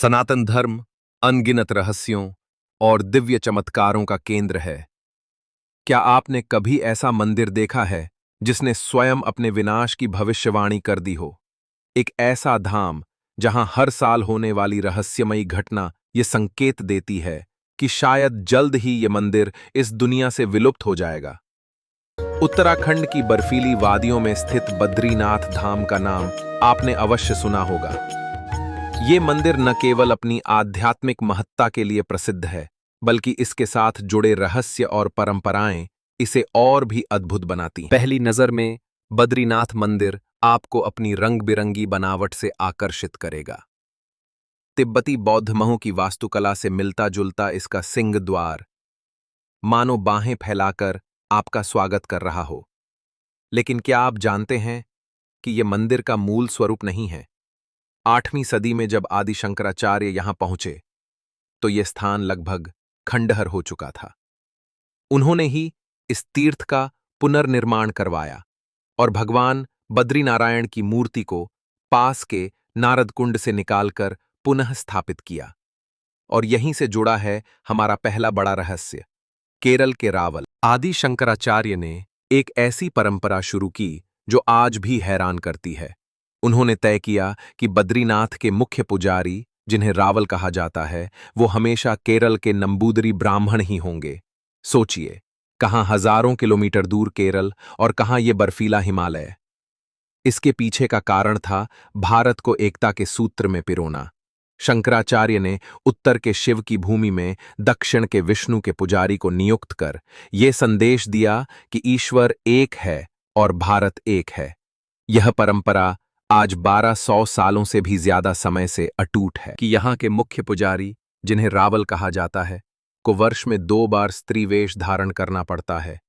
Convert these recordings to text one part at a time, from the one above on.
सनातन धर्म अनगिनत रहस्यों और दिव्य चमत्कारों का केंद्र है। क्या आपने कभी ऐसा मंदिर देखा है जिसने स्वयं अपने विनाश की भविष्यवाणी कर दी हो? एक ऐसा धाम जहां हर साल होने वाली रहस्यमयी घटना ये संकेत देती है कि शायद जल्द ही ये मंदिर इस दुनिया से विलुप्त हो जाएगा। उत्तराखंड की बर्फीली वादियों में स्थित बद्रीनाथ धाम का नाम आपने अवश्य सुना होगा। ये मंदिर न केवल अपनी आध्यात्मिक महत्ता के लिए प्रसिद्ध है, बल्कि इसके साथ जुड़े रहस्य और परंपराएं इसे और भी अद्भुत बनाती हैं। पहली नजर में बद्रीनाथ मंदिर आपको अपनी रंग-बिरंगी बनावट से आकर्षित करेगा। तिब्बती बौद्ध महू की वास्तुकला से मिलता-जुलता इसका सिंह द्वार मानो बाहें फैलाकर आपका स्वागत कर रहा हो। लेकिन क्या आप जानते हैं कि यह मंदिर का मूल स्वरूप नहीं है? 8वीं सदी में जब आदि शंकराचार्य यहां पहुंचे, तो यह स्थान लगभग खंडहर हो चुका था। उन्होंने ही इस तीर्थ का पुनर्निर्माण करवाया और भगवान बद्रीनारायण की मूर्ति को पास के नारद कुंड से निकालकर पुनः स्थापित किया। और यहीं से जुड़ा है हमारा पहला बड़ा रहस्य, केरल के रावल। आदि शंकराचार्य ने एक ऐसी परंपरा शुरू की जो आज भी हैरान करती है। उन्होंने तय किया कि बद्रीनाथ के मुख्य पुजारी, जिन्हें रावल कहा जाता है, वो हमेशा केरल के नंबूदरी ब्राह्मण ही होंगे। सोचिए, कहां हजारों किलोमीटर दूर केरल और कहां ये बर्फीला हिमालय। इसके पीछे का कारण था भारत को एकता के सूत्र में पिरोना। शंकराचार्य ने उत्तर के शिव की भूमि में दक्षिण के विष्णु के पुजारी को नियुक्त कर यह संदेश दिया कि ईश्वर एक है और भारत एक है। यह परंपरा आज 1200 सालों से भी ज्यादा समय से अटूट है कि यहाँ के मुख्य पुजारी, जिन्हें रावल कहा जाता है, को वर्ष में 2 बार स्त्री वेश धारण करना पड़ता है।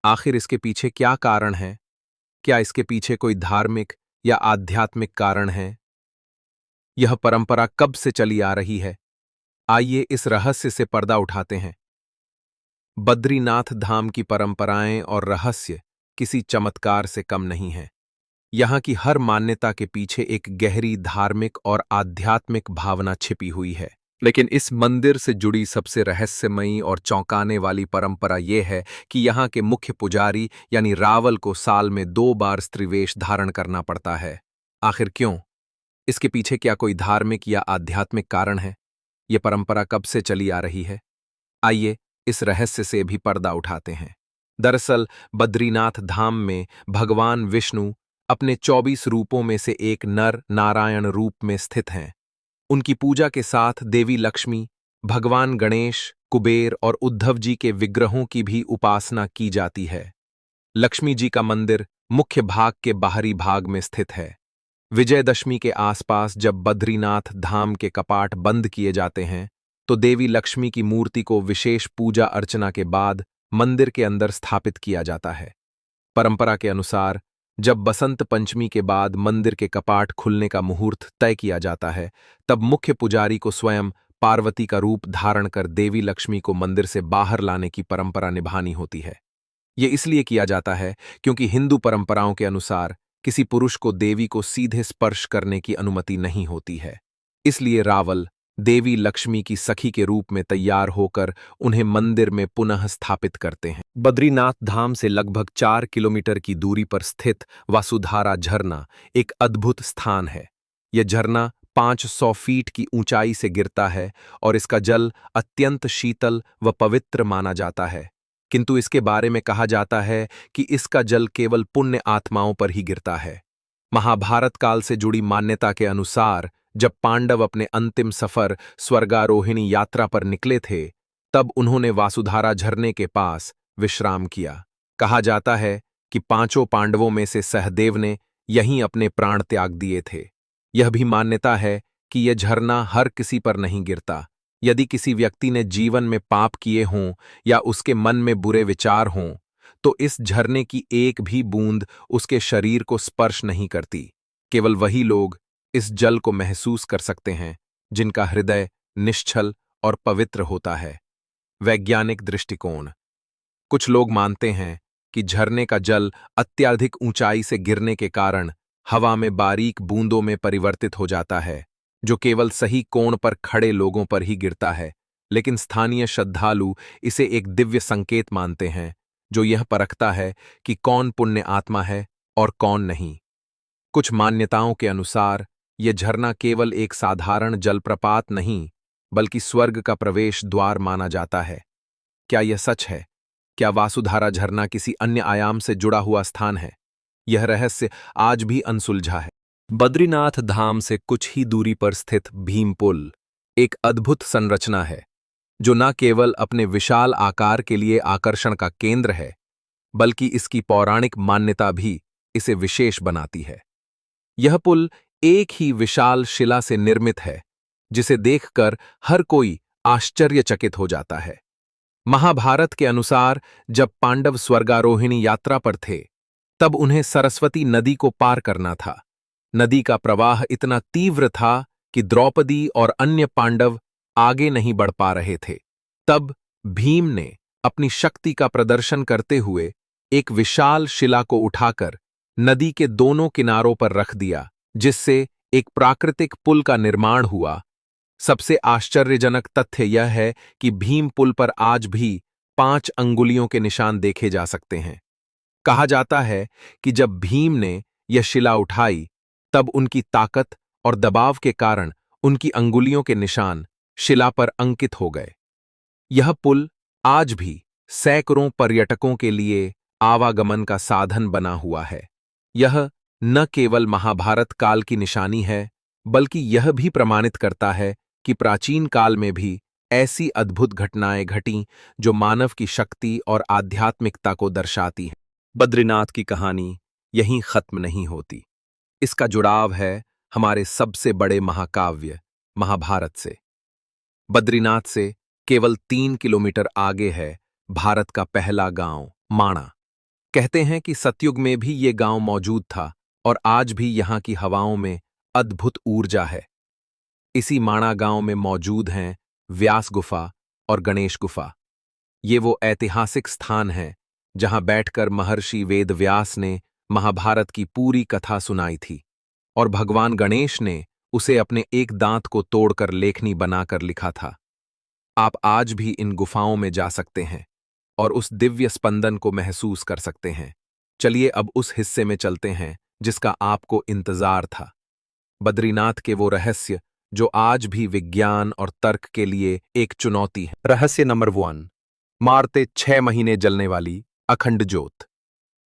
आखिर इसके पीछे क्या कारण है? क्या इसके पीछे कोई धार्मिक या आध्यात्मिक कारण है? यह परंपरा कब से चली आ रही है? आइए इस रहस्य से पर्दा उठाते हैं। बद्रीनाथ धाम की परंपराएं और रहस्य किसी चमत्कार से कम नहीं हैं। यहाँ की हर मान्यता के पीछे एक गहरी धार्मिक और आध्यात्मिक भावना छिपी हुई है। लेकिन इस मंदिर से जुड़ी सबसे रहस्यमयी और चौंकाने वाली परंपरा यह है कि यहाँ के मुख्य पुजारी यानी रावल को साल में 2 बार स्त्रीवेश धारण करना पड़ता है। आखिर क्यों? इसके पीछे क्या कोई धार्मिक या आध्यात्मिक कारण है? यह परंपरा कब से चली आ रही है? आइए इस रहस्य से भी पर्दा उठाते हैं। दरअसल बद्रीनाथ धाम में भगवान विष्णु अपने 24 रूपों में से एक नर नारायण रूप में स्थित हैं। उनकी पूजा के साथ देवी लक्ष्मी, भगवान गणेश, कुबेर और उद्धव जी के विग्रहों की भी उपासना की जाती है। लक्ष्मी जी का मंदिर मुख्य भाग के बाहरी भाग में स्थित है। विजयदशमी के आसपास जब बद्रीनाथ धाम के कपाट बंद किए जाते हैं, तो देवी लक्ष्मी की मूर्ति को विशेष पूजा अर्चना के बाद मंदिर के अंदर स्थापित किया जाता है। परंपरा के अनुसार जब बसंत पंचमी के बाद मंदिर के कपाट खुलने का मुहूर्त तय किया जाता है, तब मुख्य पुजारी को स्वयं पार्वती का रूप धारण कर देवी लक्ष्मी को मंदिर से बाहर लाने की परंपरा निभानी होती है। ये इसलिए किया जाता है क्योंकि हिंदू परंपराओं के अनुसार किसी पुरुष को देवी को सीधे स्पर्श करने की अनुमति नहीं होती है। इसलिए रावल देवी लक्ष्मी की सखी के रूप में तैयार होकर उन्हें मंदिर में पुनः स्थापित करते हैं। बद्रीनाथ धाम से लगभग 4 किलोमीटर की दूरी पर स्थित वासुधारा झरना एक अद्भुत स्थान है। यह झरना 500 फीट की ऊंचाई से गिरता है और इसका जल अत्यंत शीतल व पवित्र माना जाता है। किंतु इसके बारे में कहा जाता है कि इसका जल केवल पुण्य आत्माओं पर ही गिरता है। महाभारत काल से जुड़ी मान्यता के अनुसार जब पांडव अपने अंतिम सफर स्वर्गारोहिणी यात्रा पर निकले थे, तब उन्होंने वासुधारा झरने के पास विश्राम किया। कहा जाता है कि 5 पांडवों में से सहदेव ने यहीं अपने प्राण त्याग दिए थे। यह भी मान्यता है कि यह झरना हर किसी पर नहीं गिरता। यदि किसी व्यक्ति ने जीवन में पाप किए हों या उसके मन में बुरे विचार हों, तो इस झरने की एक भी बूंद उसके शरीर को स्पर्श नहीं करती। केवल वही लोग इस जल को महसूस कर सकते हैं जिनका हृदय निश्चल और पवित्र होता है। वैज्ञानिक दृष्टिकोण। कुछ लोग मानते हैं कि झरने का जल अत्यधिक ऊंचाई से गिरने के कारण हवा में बारीक बूंदों में परिवर्तित हो जाता है, जो केवल सही कोण पर खड़े लोगों पर ही गिरता है, लेकिन स्थानीय श्रद्धालु इसे एक दिव्य संकेत मानते हैं जो यह परखता है कि कौन पुण्य आत्मा है और कौन नहीं। कुछ मान्यताओं के अनुसार यह झरना केवल एक साधारण जलप्रपात नहीं, बल्कि स्वर्ग का प्रवेश द्वार माना जाता है। क्या यह सच है? क्या वासुधारा झरना किसी अन्य आयाम से जुड़ा हुआ स्थान है? यह रहस्य आज भी अनसुलझा है। बद्रीनाथ धाम से कुछ ही दूरी पर स्थित भीम पुल एक अद्भुत संरचना है, जो न केवल अपने विशाल आकार के लिए आकर्षण का केंद्र है, बल्कि इसकी पौराणिक मान्यता भी इसे विशेष बनाती है। यह पुल एक ही विशाल शिला से निर्मित है, जिसे देखकर हर कोई आश्चर्यचकित हो जाता है। महाभारत के अनुसार जब पांडव स्वर्गारोहिणी यात्रा पर थे, तब उन्हें सरस्वती नदी को पार करना था। नदी का प्रवाह इतना तीव्र था कि द्रौपदी और अन्य पांडव आगे नहीं बढ़ पा रहे थे। तब भीम ने अपनी शक्ति का प्रदर्शन करते हुए एक विशाल शिला को उठाकर नदी के दोनों किनारों पर रख दिया, जिससे एक प्राकृतिक पुल का निर्माण हुआ। सबसे आश्चर्यजनक तथ्य यह है कि भीम पुल पर आज भी 5 अंगुलियों के निशान देखे जा सकते हैं। कहा जाता है कि जब भीम ने यह शिला उठाई, तब उनकी ताकत और दबाव के कारण उनकी अंगुलियों के निशान शिला पर अंकित हो गए। यह पुल आज भी सैकड़ों पर्यटकों के लिए आवागमन का साधन बना हुआ है। यह न केवल महाभारत काल की निशानी है, बल्कि यह भी प्रमाणित करता है कि प्राचीन काल में भी ऐसी अद्भुत घटनाएं घटीं जो मानव की शक्ति और आध्यात्मिकता को दर्शाती हैं। बद्रीनाथ की कहानी यहीं खत्म नहीं होती। इसका जुड़ाव है हमारे सबसे बड़े महाकाव्य महाभारत से। बद्रीनाथ से केवल 3 किलोमीटर आगे है भारत का पहला गांव माणा। कहते हैं कि सतयुग में भी ये गांव मौजूद था और आज भी यहाँ की हवाओं में अद्भुत ऊर्जा है। इसी माणा गांव में मौजूद हैं व्यास गुफा और गणेश गुफा। ये वो ऐतिहासिक स्थान हैं जहां बैठकर महर्षि वेदव्यास ने महाभारत की पूरी कथा सुनाई थी और भगवान गणेश ने उसे अपने एक दांत को तोड़कर लेखनी बनाकर लिखा था। आप आज भी इन गुफाओं में जा सकते हैं और उस दिव्य स्पंदन को महसूस कर सकते हैं। चलिए अब उस हिस्से में चलते हैं जिसका आपको इंतजार था। बद्रीनाथ के वो रहस्य जो आज भी विज्ञान और तर्क के लिए एक चुनौती है। रहस्य नंबर 1, मारते 6 महीने जलने वाली अखंड ज्योत।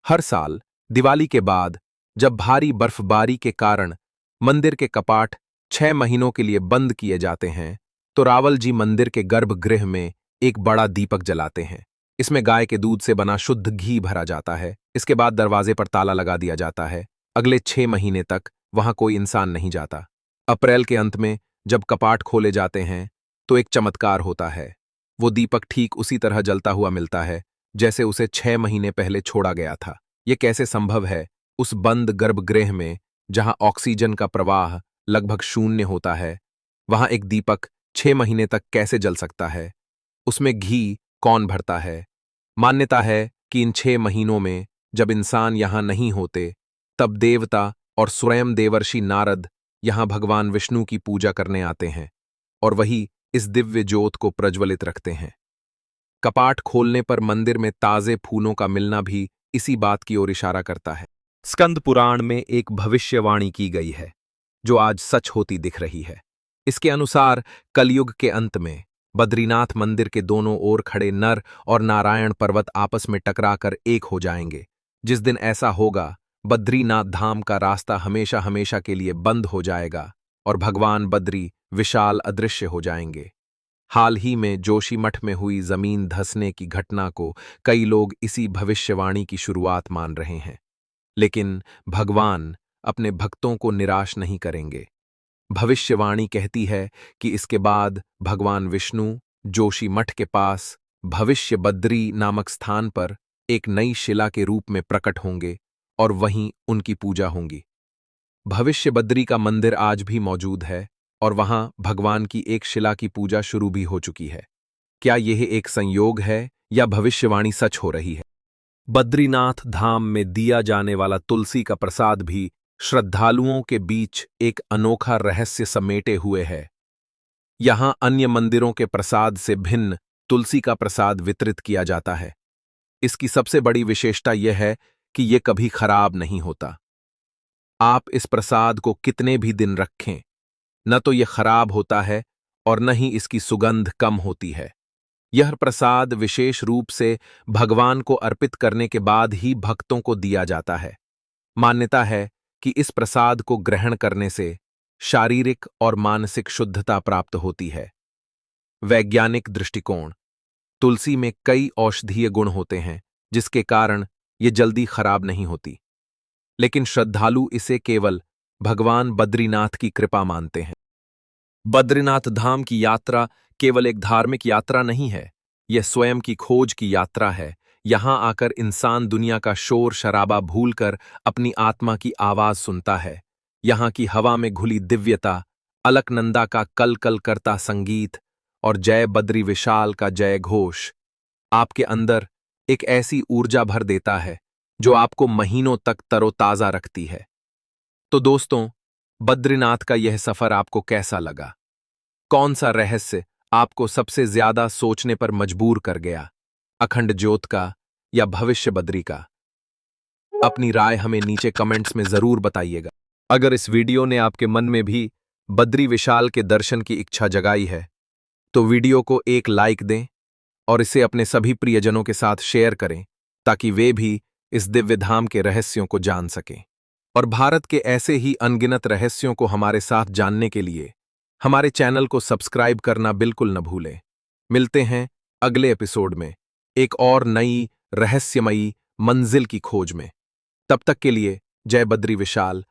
हर साल दिवाली के बाद जब भारी बर्फबारी के कारण मंदिर के कपाट 6 महीनों के लिए बंद किए जाते हैं, तो रावल जी मंदिर के गर्भगृह में एक बड़ा दीपक जलाते हैं। इसमें गाय के दूध से बना शुद्ध घी भरा जाता है। इसके बाद दरवाजे पर ताला लगा दिया जाता है। अगले 6 महीने तक वहां कोई इंसान नहीं जाता। अप्रैल के अंत में जब कपाट खोले जाते हैं, तो एक चमत्कार होता है। वो दीपक ठीक उसी तरह जलता हुआ मिलता है जैसे उसे 6 महीने पहले छोड़ा गया था। ये कैसे संभव है? उस बंद गर्भगृह में जहां ऑक्सीजन का प्रवाह लगभग शून्य होता है, वहां एक दीपक 6 महीने तक कैसे जल सकता है? उसमें घी कौन भरता है? मान्यता है कि इन 6 महीनों में जब इंसान यहां नहीं होते, तब देवता और स्वयं देवर्षि नारद यहां भगवान विष्णु की पूजा करने आते हैं और वही इस दिव्य ज्योत को प्रज्वलित रखते हैं। कपाट खोलने पर मंदिर में ताजे फूलों का मिलना भी इसी बात की ओर इशारा करता है। स्कंद पुराण में एक भविष्यवाणी की गई है जो आज सच होती दिख रही है। इसके अनुसार कलयुग के अंत में बद्रीनाथ मंदिर के दोनों ओर खड़े नर और नारायण पर्वत आपस में टकराकर एक हो जाएंगे। जिस दिन ऐसा होगा, बद्रीनाथ धाम का रास्ता हमेशा हमेशा के लिए बंद हो जाएगा और भगवान बद्री विशाल अदृश्य हो जाएंगे। हाल ही में जोशीमठ में हुई जमीन धंसने की घटना को कई लोग इसी भविष्यवाणी की शुरुआत मान रहे हैं। लेकिन भगवान अपने भक्तों को निराश नहीं करेंगे। भविष्यवाणी कहती है कि इसके बाद भगवान विष्णु जोशीमठ के पास भविष्य बद्री नामक स्थान पर एक नई शिला के रूप में प्रकट होंगे और वहीं उनकी पूजा होगी। भविष्य बद्री का मंदिर आज भी मौजूद है और वहां भगवान की एक शिला की पूजा शुरू भी हो चुकी है। क्या यह एक संयोग है या भविष्यवाणी सच हो रही है? बद्रीनाथ धाम में दिया जाने वाला तुलसी का प्रसाद भी श्रद्धालुओं के बीच एक अनोखा रहस्य समेटे हुए है। यहां अन्य मंदिरों के प्रसाद से भिन्न तुलसी का प्रसाद वितरित किया जाता है। इसकी सबसे बड़ी विशेषता यह है कि यह कभी खराब नहीं होता। आप इस प्रसाद को कितने भी दिन रखें, न तो यह खराब होता है और न ही इसकी सुगंध कम होती है। यह प्रसाद विशेष रूप से भगवान को अर्पित करने के बाद ही भक्तों को दिया जाता है। मान्यता है कि इस प्रसाद को ग्रहण करने से शारीरिक और मानसिक शुद्धता प्राप्त होती है। वैज्ञानिक दृष्टिकोण: तुलसी में कई औषधीय गुण होते हैं, जिसके कारण ये जल्दी खराब नहीं होती। लेकिन श्रद्धालु इसे केवल भगवान बद्रीनाथ की कृपा मानते हैं। बद्रीनाथ धाम की यात्रा केवल एक धार्मिक यात्रा नहीं है, यह स्वयं की खोज की यात्रा है। यहां आकर इंसान दुनिया का शोर शराबा भूलकर अपनी आत्मा की आवाज सुनता है। यहां की हवा में घुली दिव्यता, अलकनंदा का कल कल करता संगीत और जय बद्री विशाल का जय घोष आपके अंदर एक ऐसी ऊर्जा भर देता है जो आपको महीनों तक तरोताजा रखती है। तो दोस्तों, बद्रीनाथ का यह सफर आपको कैसा लगा? कौन सा रहस्य आपको सबसे ज्यादा सोचने पर मजबूर कर गया? अखंड ज्योत का या भविष्य बद्री का? अपनी राय हमें नीचे कमेंट्स में जरूर बताइएगा। अगर इस वीडियो ने आपके मन में भी बद्री विशाल के दर्शन की इच्छा जगाई है, तो वीडियो को एक लाइक दें और इसे अपने सभी प्रियजनों के साथ शेयर करें, ताकि वे भी इस दिव्य धाम के रहस्यों को जान सकें। और भारत के ऐसे ही अनगिनत रहस्यों को हमारे साथ जानने के लिए हमारे चैनल को सब्सक्राइब करना बिल्कुल न भूलें। मिलते हैं अगले एपिसोड में एक और नई रहस्यमयी मंजिल की खोज में। तब तक के लिए जय बद्री विशाल,